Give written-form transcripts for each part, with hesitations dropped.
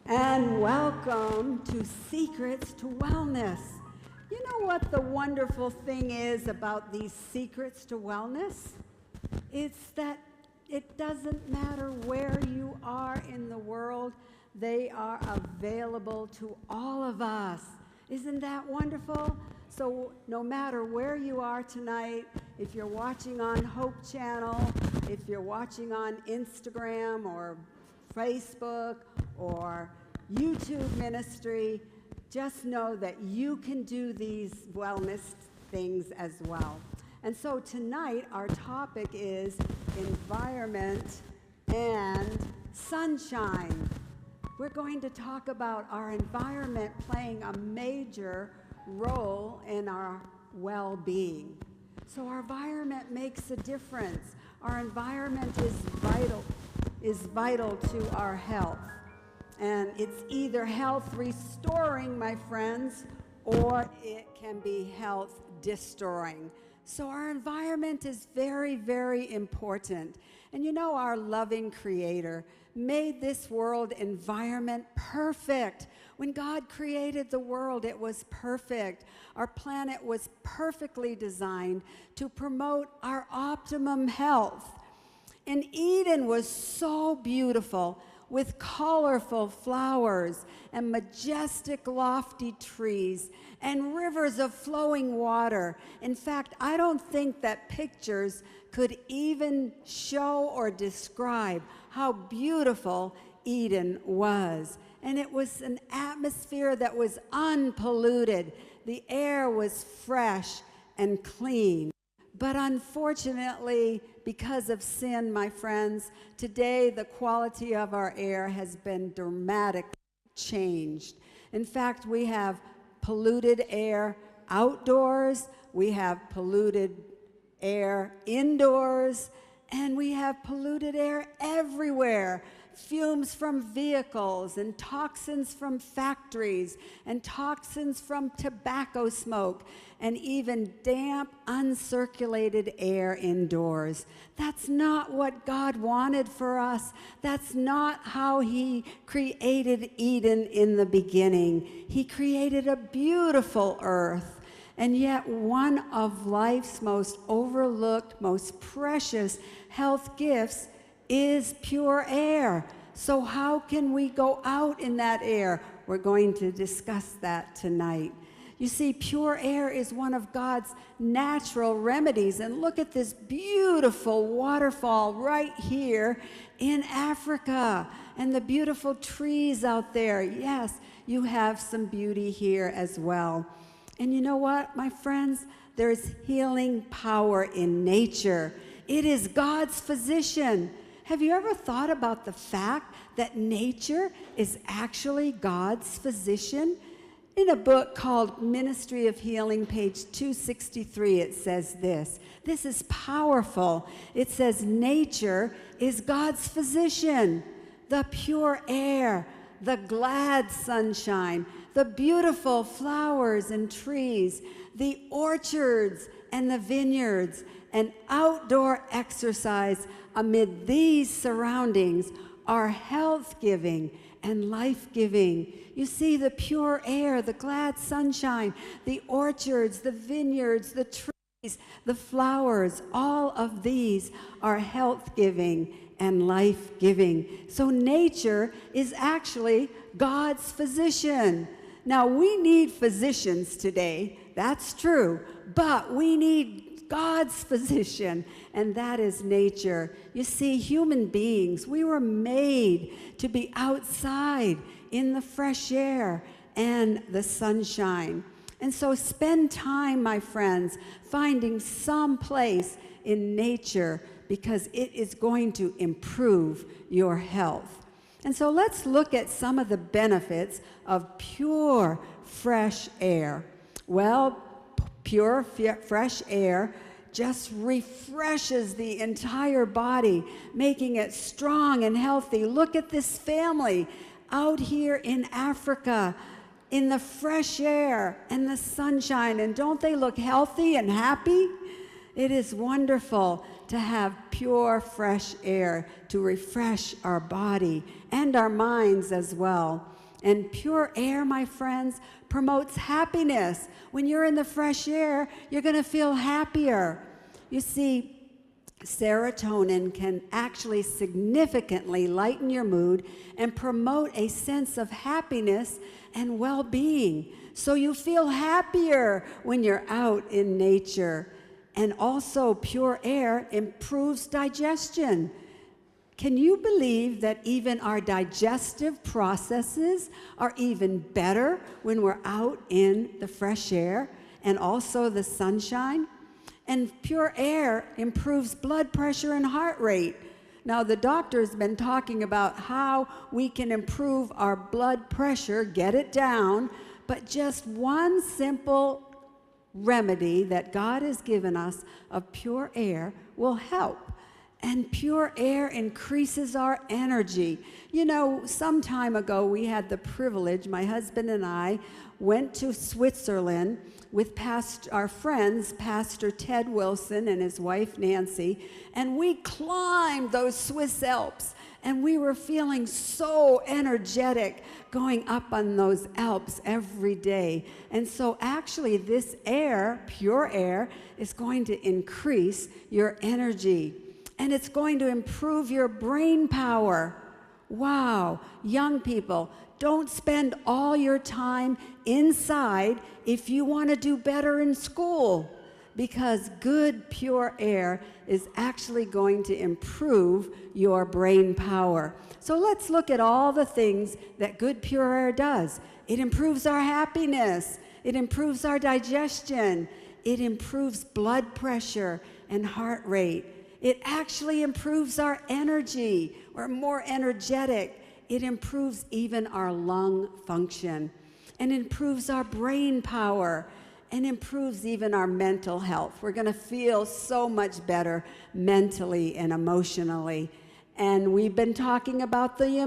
And welcome to Secrets to Wellness. You know what the wonderful thing is about these secrets to wellness? It's that it doesn't matter where you are in the world, they are available to all of us. Isn't that wonderful? So no matter where you are tonight, if you're watching on Hope Channel, if you're watching on Instagram or Facebook or YouTube ministry, just know that you can do these wellness things as well. And so tonight our topic is environment and sunshine. We're going to talk about our environment playing a major role in our well-being. So our environment makes a difference. Our environment is vital to our health. And it's either health restoring, my friends, or it can be health destroying. So our environment is very, very important. And you know, our loving Creator made this world environment perfect. When God created the world, it was perfect. Our planet was perfectly designed to promote our optimum health. And Eden was so beautiful, with colorful flowers and majestic lofty trees and rivers of flowing water. In fact, I don't think that pictures could even show or describe how beautiful Eden was. And it was an atmosphere that was unpolluted. The air was fresh and clean. But unfortunately, because of sin, my friends, today the quality of our air has been dramatically changed. In fact, we have polluted air outdoors, we have polluted air indoors, and we have polluted air everywhere. Fumes from vehicles and toxins from factories and toxins from tobacco smoke and even damp, uncirculated air indoors. That's not what God wanted for us. That's not how He created Eden in the beginning. He created a beautiful earth. And yet one of life's most overlooked, most precious health gifts is pure air. So how can we go out in that air? We're going to discuss that tonight. You see, pure air is one of God's natural remedies. And look at this beautiful waterfall right here in Africa and the beautiful trees out there. Yes, you have some beauty here as well. And you know what, my friends? There's healing power in nature. It is God's physician. Have you ever thought about the fact that nature is actually God's physician? In a book called Ministry of Healing, page 263, it says this. This is powerful. It says, nature is God's physician. The pure air, the glad sunshine, the beautiful flowers and trees, the orchards and the vineyards, and outdoor exercise amid these surroundings are health-giving and life-giving. You see, the pure air, the glad sunshine, the orchards, the vineyards, the trees, the flowers, all of these are health-giving and life-giving. So nature is actually God's physician. Now, we need physicians today, that's true, but we need God's physician, and that is nature. You see, human beings, we were made to be outside in the fresh air and the sunshine. And so spend time, my friends, finding some place in nature because it is going to improve your health. And so let's look at some of the benefits of pure, fresh air. Well, pure, fresh air just refreshes the entire body, making it strong and healthy. Look at this family out here in Africa in the fresh air and the sunshine. And don't they look healthy and happy? It is wonderful. to have pure, fresh air to refresh our body and our minds as well. And pure air, my friends, promotes happiness. When you're in the fresh air, you're going to feel happier. You see, serotonin can actually significantly lighten your mood and promote a sense of happiness and well-being. So you feel happier when you're out in nature. And also, pure air improves digestion. Can you believe that even our digestive processes are even better when we're out in the fresh air and also the sunshine? And pure air improves blood pressure and heart rate. Now, the doctor's been talking about how we can improve our blood pressure, get it down, but just one simple remedy that God has given us of pure air will help. And pure air increases our energy. You know, some time ago we had the privilege, my husband and I went to Switzerland with our friends, Pastor Ted Wilson and his wife Nancy, and we climbed those Swiss Alps, and we were feeling so energetic going up on those Alps every day. And so actually this air, pure air, is going to increase your energy, and it's going to improve your brain power. Wow, young people, don't spend all your time inside if you want to do better in school, because good pure air is actually going to improve your brain power. So let's look at all the things that good pure air does. It improves our happiness. It improves our digestion. It improves blood pressure and heart rate. It actually improves our energy. We're more energetic. It improves even our lung function, and improves our brain power, and improves even our mental health. We're going to feel so much better mentally and emotionally. And we've been talking about the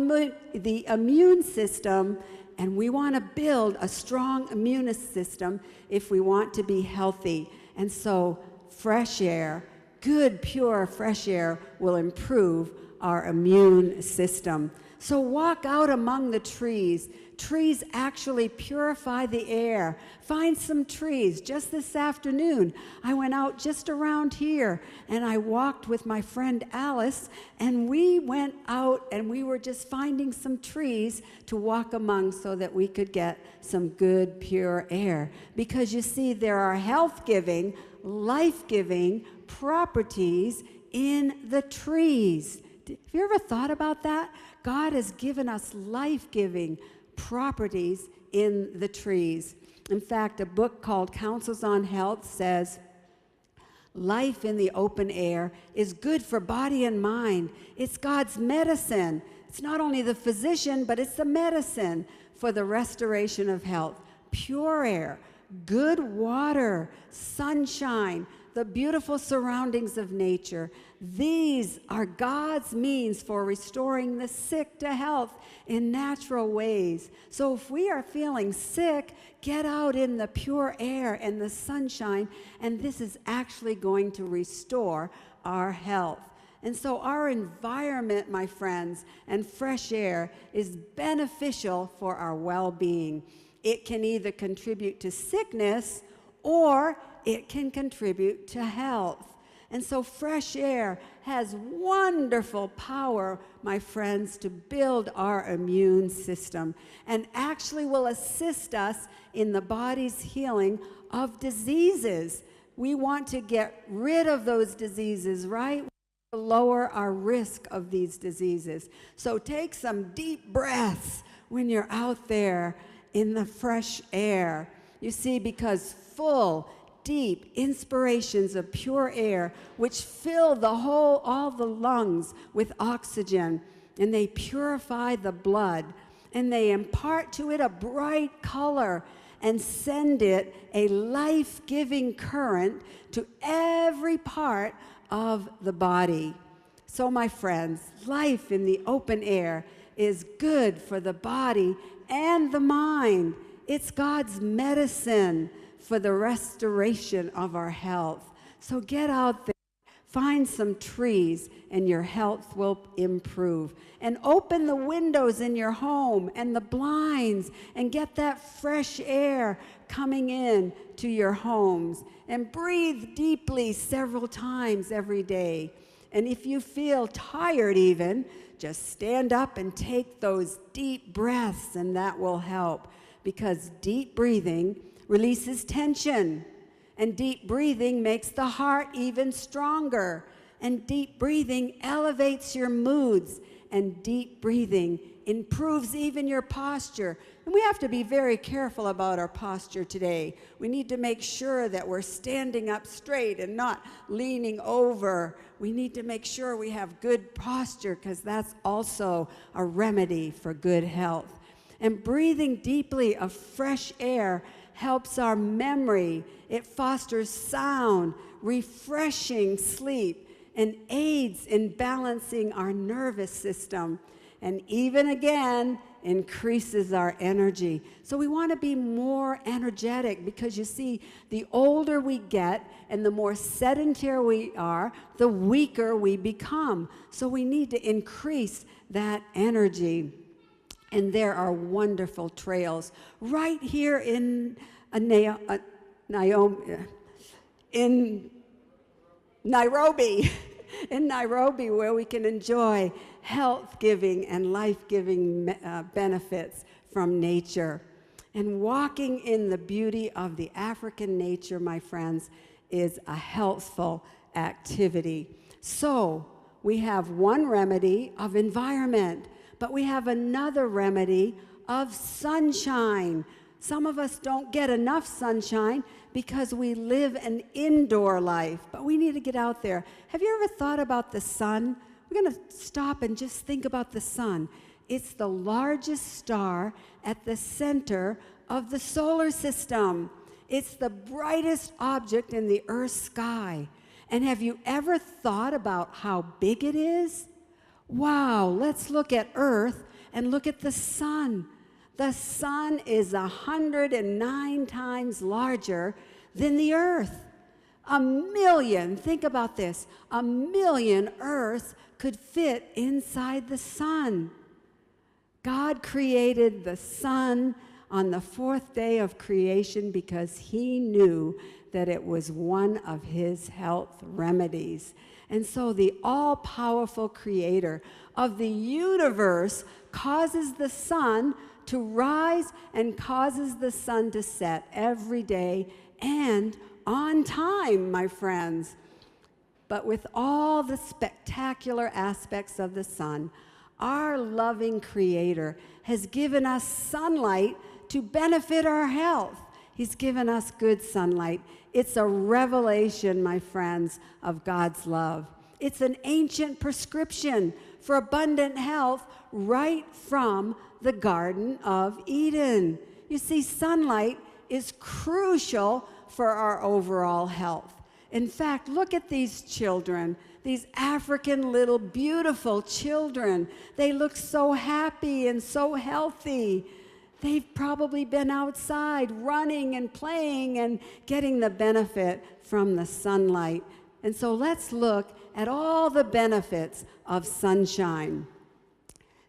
immune system, and we want to build a strong immune system if we want to be healthy. And so fresh air, good, pure, fresh air will improve our immune system. So walk out among the trees. Trees actually purify the air. Find some trees. Just this afternoon, I went out just around here, and I walked with my friend Alice, and we went out and we were just finding some trees to walk among so that we could get some good, pure air. Because you see, there are health-giving, life-giving properties in the trees. Have you ever thought about that? God has given us life-giving properties in the trees. In fact, a book called Counsels on Health says, life in the open air is good for body and mind. It's God's medicine. It's not only the physician, but it's the medicine for the restoration of health. Pure air, good water, sunshine, the beautiful surroundings of nature. These are God's means for restoring the sick to health in natural ways. So if we are feeling sick, get out in the pure air and the sunshine, and this is actually going to restore our health. And so our environment, my friends, and fresh air is beneficial for our well-being. It can either contribute to sickness or it can contribute to health. And so fresh air has wonderful power, my friends, to build our immune system, and actually will assist us in the body's healing of diseases. We want to get rid of those diseases, right? To lower our risk of these diseases. So take some deep breaths when you're out there in the fresh air. You see, because full, deep inspirations of pure air, which fill all the lungs with oxygen, and they purify the blood, and they impart to it a bright color and send it a life-giving current to every part of the body. So, my friends, life in the open air is good for the body and the mind. It's God's medicine for the restoration of our health. So get out there, Find some trees and your health will improve. And open the windows in your home and the blinds and get that fresh air coming in to your homes. And breathe deeply several times every day. And if you feel tired even, just stand up and take those deep breaths, and that will help, because deep breathing releases tension, and deep breathing makes the heart even stronger, and deep breathing elevates your moods, and deep breathing improves even your posture. And we have to be very careful about our posture today. We need to make sure that we're standing up straight and not leaning over. We need to make sure we have good posture, because that's also a remedy for good health. And breathing deeply of fresh air helps our memory. It fosters sound, refreshing sleep, and aids in balancing our nervous system. And even again, increases our energy. So we want to be more energetic, because you see, the older we get and the more sedentary we are, the weaker we become. So we need to increase that energy. And there are wonderful trails right here in Nairobi, in Nairobi, where we can enjoy health-giving and life-giving benefits from nature. And walking in the beauty of the African nature, my friends, is a healthful activity. So we have one remedy of environment, but we have another remedy of sunshine. Some of us don't get enough sunshine because we live an indoor life, but we need to get out there. Have you ever thought about the sun? We're going to stop and just think about the sun. It's the largest star at the center of the solar system. It's the brightest object in the Earth's sky. And have you ever thought about how big it is? Wow, let's look at Earth and look at the sun. The sun is 109 times larger than the Earth. 1,000,000, think about this, 1,000,000 Earths could fit inside the sun. God created the sun on the fourth day of creation because he knew that it was one of his health remedies. And so the all-powerful creator of the universe causes the sun to rise and causes the sun to set every day and on time, my friends. But with all the spectacular aspects of the sun, our loving creator has given us sunlight to benefit our health. He's given us good sunlight. It's a revelation, my friends, of God's love. It's an ancient prescription for abundant health right from the Garden of Eden. You see, sunlight is crucial for our overall health. In fact, look at these children, these African little beautiful children. They look so happy and so healthy. They've probably been outside running and playing and getting the benefit from the sunlight. And so let's look at all the benefits of sunshine.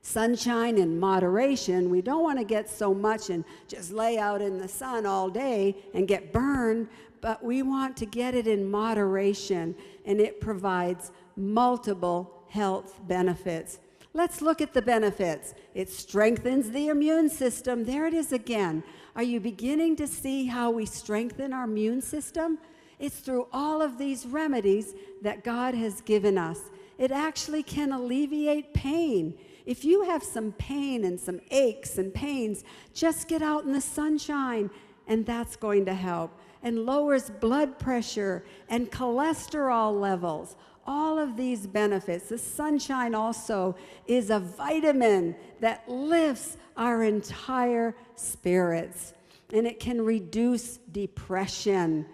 Sunshine in moderation. We don't want to get so much and just lay out in the sun all day and get burned, but we want to get it in moderation, and it provides multiple health benefits. Let's look at the benefits. It strengthens the immune system. There it is again. Are you beginning to see how we strengthen our immune system? It's through all of these remedies that God has given us. It actually can alleviate pain. If you have some pain and some aches and pains, just get out in the sunshine, and that's going to help. And lowers blood pressure and cholesterol levels. All of these benefits. The sunshine also is a vitamin that lifts our entire spirits, and it can reduce depression.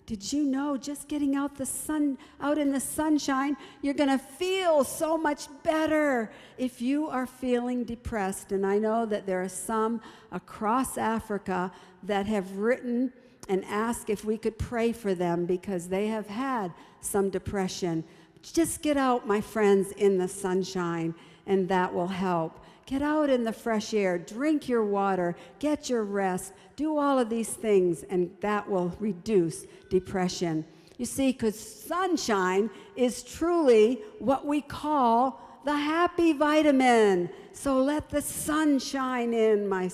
Did you know just getting out in the sunshine, you're going to feel so much better if you are feeling depressed? And I know that there are some across Africa that have written and asked if we could pray for them because they have had some depression. Just get out, my friends, in the sunshine, and that will help. Get out in the fresh air, drink your water, get your rest, do all of these things, and that will reduce depression. You see, because sunshine is truly what we call the happy vitamin. So let the sun shine in, my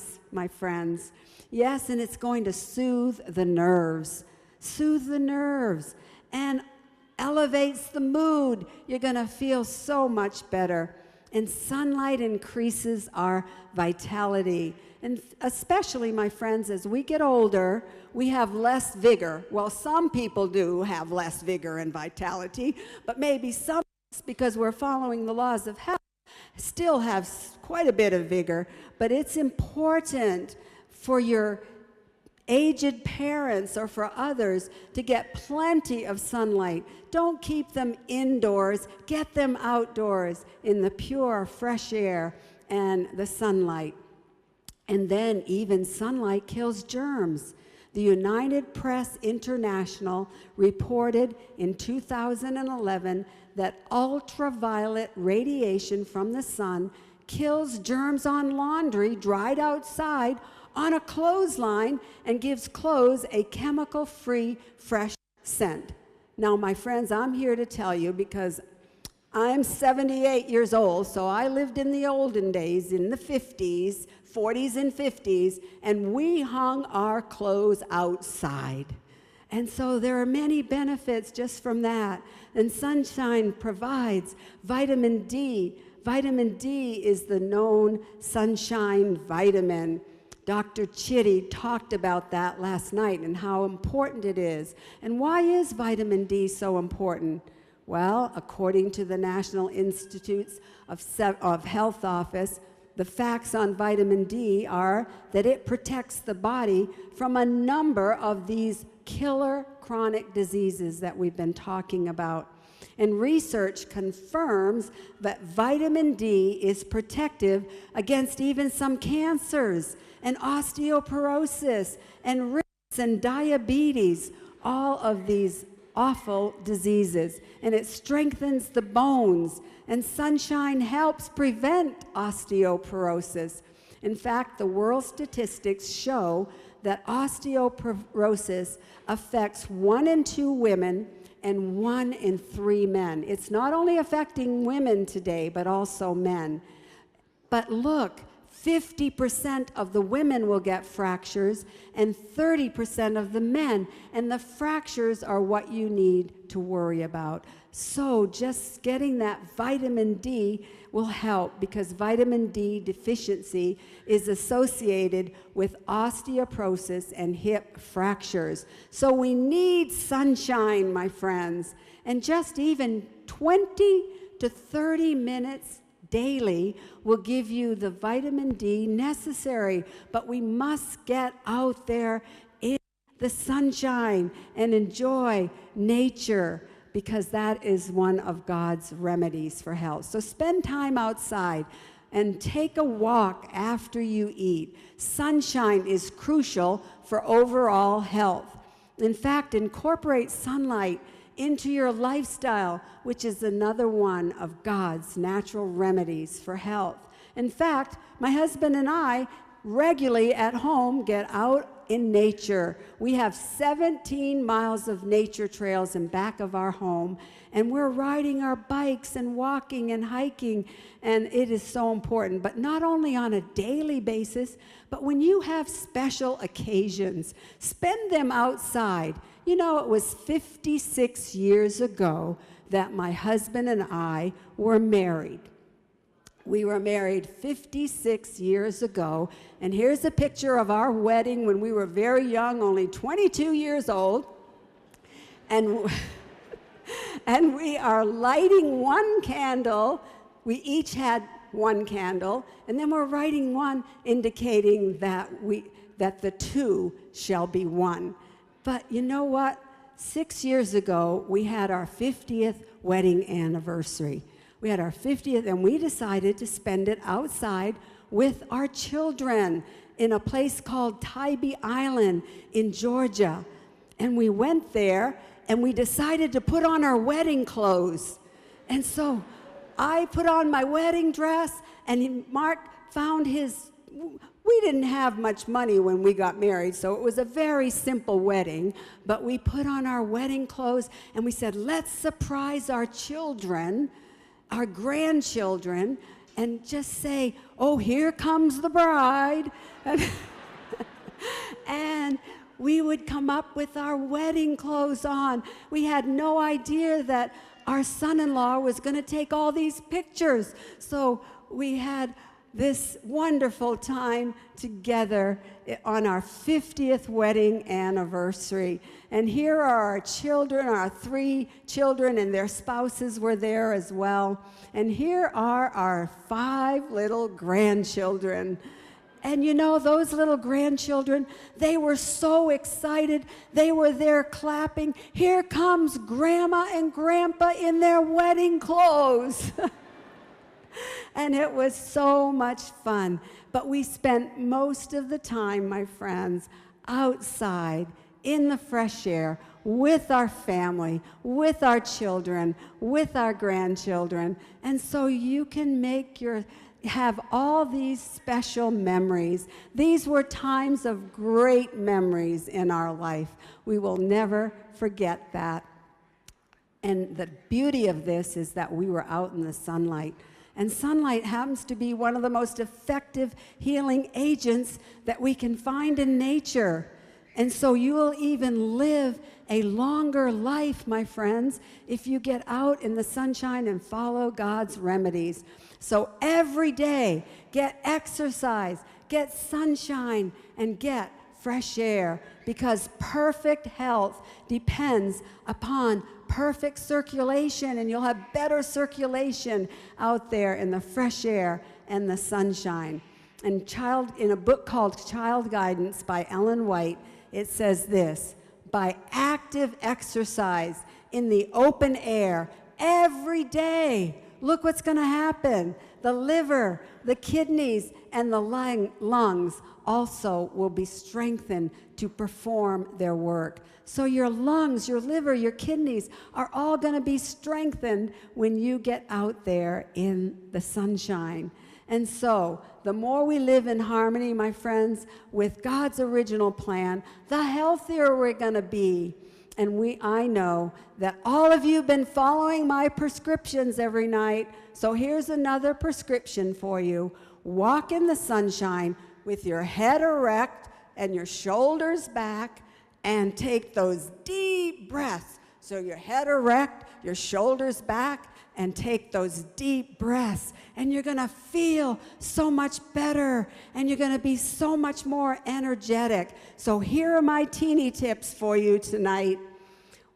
friends. Yes, and it's going to soothe the nerves, and elevates the mood. You're going to feel so much better. And sunlight increases our vitality. And especially, my friends, as we get older, we have less vigor. Well, some people do have less vigor and vitality, but maybe some, because we're following the laws of health, still have quite a bit of vigor. But it's important for your aged parents or for others to get plenty of sunlight. Don't keep them indoors. Get them outdoors in the pure, fresh air and the sunlight. And then even sunlight kills germs. The United Press International reported in 2011 that ultraviolet radiation from the sun kills germs on laundry dried outside on a clothesline and gives clothes a chemical-free, fresh scent. Now, my friends, I'm here to tell you, because I'm 78 years old, so I lived in the olden days, in the 50s, 40s and 50s, and we hung our clothes outside. And so there are many benefits just from that. And sunshine provides vitamin D. Vitamin D is the known sunshine vitamin. Dr. Chidi talked about that last night and how important it is. And why is vitamin D so important? Well, according to the National Institutes of Health Office, the facts on vitamin D are that it protects the body from a number of these killer chronic diseases that we've been talking about. And research confirms that vitamin D is protective against even some cancers and osteoporosis and risks and diabetes, all of these awful diseases. And it strengthens the bones, and sunshine helps prevent osteoporosis. In fact, the world statistics show that osteoporosis affects 1 in 2 women and 1 in 3 men. It's not only affecting women today, but also men. But look, 50% of the women will get fractures and 30% of the men. And the fractures are what you need to worry about. So just getting that vitamin D will help, because vitamin D deficiency is associated with osteoporosis and hip fractures. So we need sunshine, my friends. And just even 20 to 30 minutes daily will give you the vitamin D necessary. But we must get out there in the sunshine and enjoy nature, because that is one of God's remedies for health. So spend time outside and take a walk after you eat. Sunshine is crucial for overall health. In fact, incorporate sunlight into your lifestyle, which is another one of God's natural remedies for health. In fact, my husband and I regularly at home get out in nature. We have 17 miles of nature trails in back of our home, and we're riding our bikes and walking and hiking, and it is so important. But not only on a daily basis, but when you have special occasions, spend them outside. You know, it was 56 years ago that my husband and I were married. We were married 56 years ago, and here's a picture of our wedding when we were very young, only 22 years old, and we are lighting one candle. We each had one candle, and then we're writing one indicating that the two shall be one. But you know what? 6 years ago, we had our 50th wedding anniversary. We had our 50th, and we decided to spend it outside with our children in a place called Tybee Island in Georgia. And we went there, and we decided to put on our wedding clothes. And so I put on my wedding dress, and Mark found his. We didn't have much money when we got married, so it was a very simple wedding, but we put on our wedding clothes, and we said, let's surprise our children, our grandchildren, and just say, oh, here comes the bride. And we would come up with our wedding clothes on. We had no idea that our son-in-law was going to take all these pictures. So we had this wonderful time together on our 50th wedding anniversary. And here are our children, our 3 children, and their spouses were there as well. And here are our 5 little grandchildren. And you know, those little grandchildren, they were so excited. They were there clapping. Here comes Grandma and Grandpa in their wedding clothes. And it was so much fun. But we spent most of the time, my friends, outside in the fresh air with our family, with our children, with our grandchildren. And so you can have all these special memories. These were times of great memories in our life. We will never forget that. And the beauty of this is that we were out in the sunlight. And sunlight happens to be one of the most effective healing agents that we can find in nature. And so you will even live a longer life, my friends, if you get out in the sunshine and follow God's remedies. So every day, get exercise, get sunshine, and get fresh air, because perfect health depends upon perfect circulation, and you'll have better circulation out there in the fresh air and the sunshine. And in a book called Child Guidance by Ellen White, it says this: by active exercise in the open air every day, look what's going to happen. The liver, the kidneys, and the lungs also will be strengthened to perform their work. So your lungs, your liver, your kidneys are all going to be strengthened when you get out there in the sunshine. And so the more we live in harmony, my friends, with God's original plan, the healthier we're going to be. And I know that all of you have been following my prescriptions every night. So here's another prescription for you. Walk in the sunshine with your head erect and your shoulders back, and take those deep breaths. So your head erect, your shoulders back, and take those deep breaths. And you're going to feel so much better, and you're going to be so much more energetic. So here are my teeny tips for you tonight.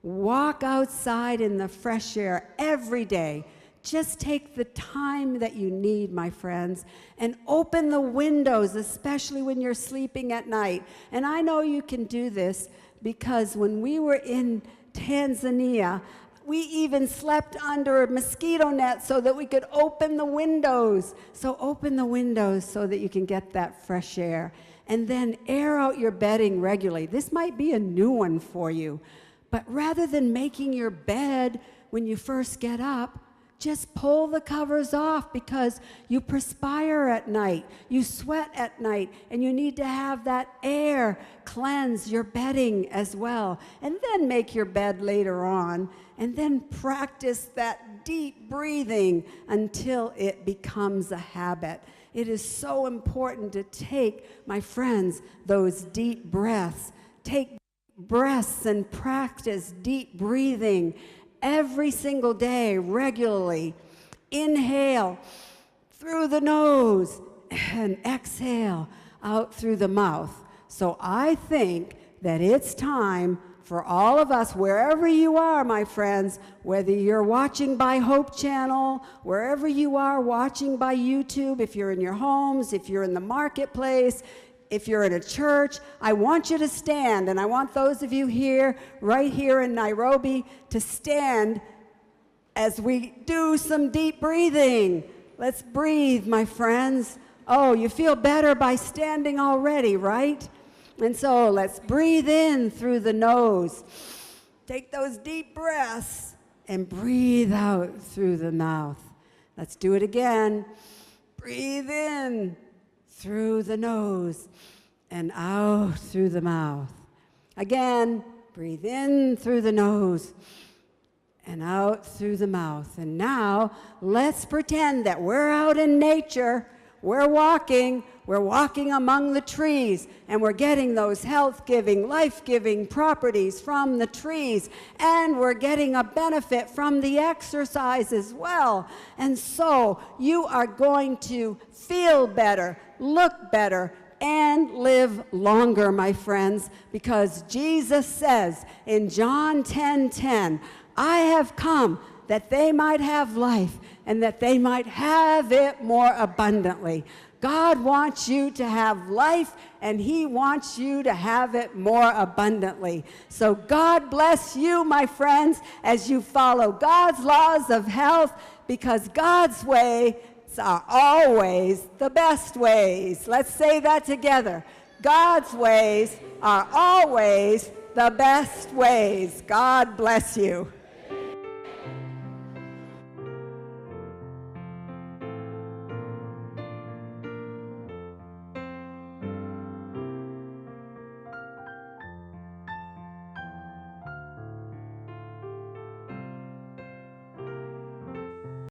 Walk outside in the fresh air every day. Just take the time that you need, my friends, and open the windows, especially when you're sleeping at night. And I know you can do this because when we were in Tanzania, we even slept under a mosquito net so that we could open the windows. So open the windows so that you can get that fresh air. And then air out your bedding regularly. This might be a new one for you. But rather than making your bed when you first get up, just pull the covers off, because you perspire at night, you sweat at night, and you need to have that air cleanse your bedding as well. And then make your bed later on, and then practice that deep breathing until it becomes a habit. It is so important to take, my friends, those deep breaths. Take breaths and practice deep breathing every single day, regularly. Inhale through the nose and exhale out through the mouth. So I think that it's time for all of us, wherever you are, my friends, whether you're watching by Hope Channel, wherever you are watching by YouTube, if you're in your homes, if you're in the marketplace, if you're in a church, I want you to stand, and I want those of you here, right here in Nairobi, to stand as we do some deep breathing. Let's breathe, my friends. Oh, you feel better by standing already, right? And so let's breathe in through the nose. Take those deep breaths and breathe out through the mouth. Let's do it again. Breathe in through the nose and out through the mouth. Again, breathe in through the nose and out through the mouth. And now, let's pretend that we're out in nature. We're walking among the trees, and we're getting those health-giving, life-giving properties from the trees, and we're getting a benefit from the exercise as well. And so, you are going to feel better, look better, and live longer, my friends, because Jesus says in John 10:10, I have come that they might have life and that they might have it more abundantly. God wants you to have life, and he wants you to have it more abundantly. So God bless you, my friends, as you follow God's laws of health, because God's ways are always the best ways. Let's say that together. God's ways are always the best ways. God bless you.